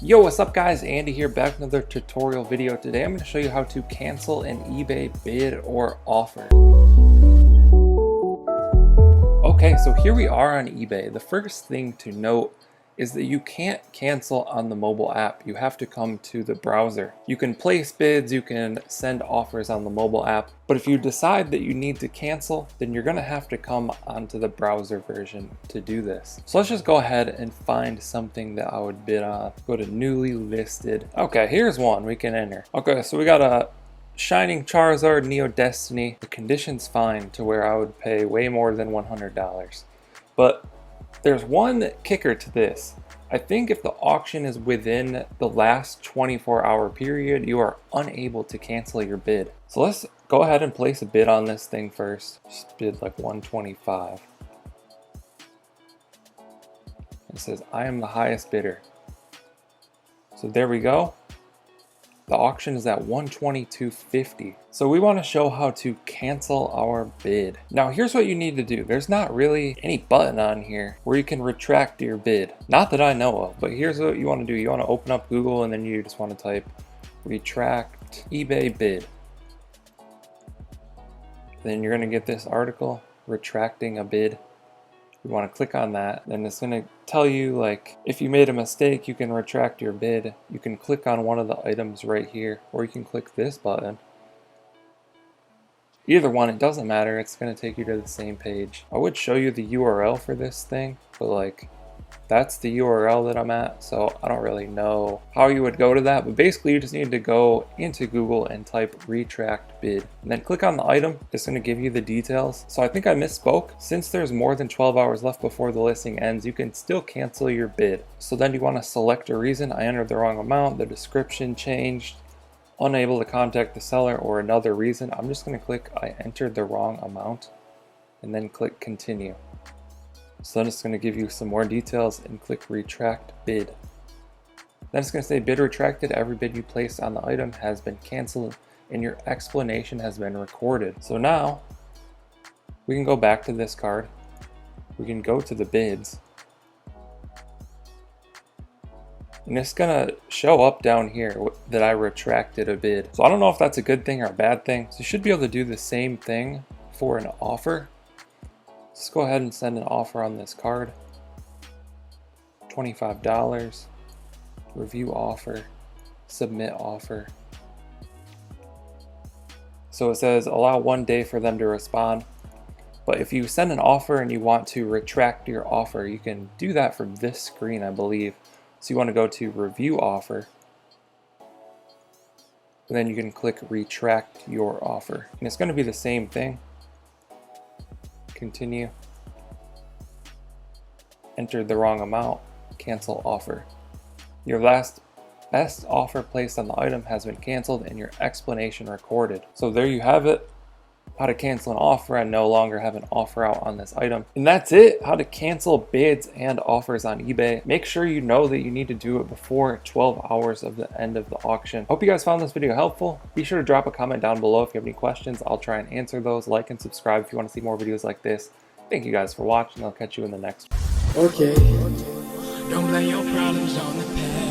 Yo, what's up guys? Andy here, back with another tutorial video. Today I'm going to show you how to cancel an eBay bid or offer. Okay, so here we are on eBay. The first thing to note is that you can't cancel on the mobile app. You have to come to the browser. You can place bids, you can send offers on the mobile app, but if you decide that you need to cancel, then you're gonna have to come onto the browser version to do this. So let's just go ahead and find something that I would bid on. Go to newly listed. Okay, here's one we can enter. Okay, so we got a Shining Charizard Neo Destiny. The condition's fine to where I would pay way more than $100. But there's one kicker to this. I think if the auction is within the last 24-hour period, you are unable to cancel your bid. So let's go ahead and place a bid on this thing first. Just bid like 125. It says, I am the highest bidder. So there we go. The auction is at $122.50. So we want to show how to cancel our bid. Now here's what you need to do. There's not really any button on here where you can retract your bid. Not that I know of, but here's what you want to do. You want to open up Google and then you just want to type retract eBay bid. Then you're going to get this article, retracting a bid. You want to click on that, then it's going to tell you like if you made a mistake you can retract your bid. You can click on one of the items right here, or you can click this button. Either one, it doesn't matter, it's going to take you to the same page. I would show you the URL for this thing, but like that's the URL that I'm at, so I don't really know how you would go to that, but basically you just need to go into Google and type retract bid and then click on the item. It's going to give you the details. So I think I misspoke. Since there's more than 12 hours left before the listing ends, you can still cancel your bid. So then you want to select a reason. I entered the wrong amount, the description changed, unable to contact the seller, or another reason. I'm just going to click I entered the wrong amount and then click continue. So then it's going to give you some more details and click retract bid. Then it's going to say bid retracted. Every bid you placed on the item has been canceled and your explanation has been recorded. So now we can go back to this card. We can go to the bids. And it's going to show up down here that I retracted a bid. So I don't know if that's a good thing or a bad thing. So you should be able to do the same thing for an offer. Let's go ahead and send an offer on this card. $25. Review offer. Submit offer. So it says allow 1 day for them to respond. But if you send an offer and you want to retract your offer, you can do that from this screen, I believe. So you want to go to review offer. And then you can click retract your offer. And it's going to be the same thing. Continue. Entered the wrong amount. Cancel offer. Your best offer placed on the item has been canceled and your explanation recorded. So there you have it. How to cancel an offer and no longer have an offer out on this item. And that's it. How to cancel bids and offers on eBay. Make sure you know that you need to do it before 12 hours of the end of the auction. Hope you guys found this video helpful. Be sure to drop a comment down below if you have any questions. I'll try and answer those. Like and subscribe if you want to see more videos like this. Thank you guys for watching. I'll catch you in the next one. Okay. Don't blame your problems on the past.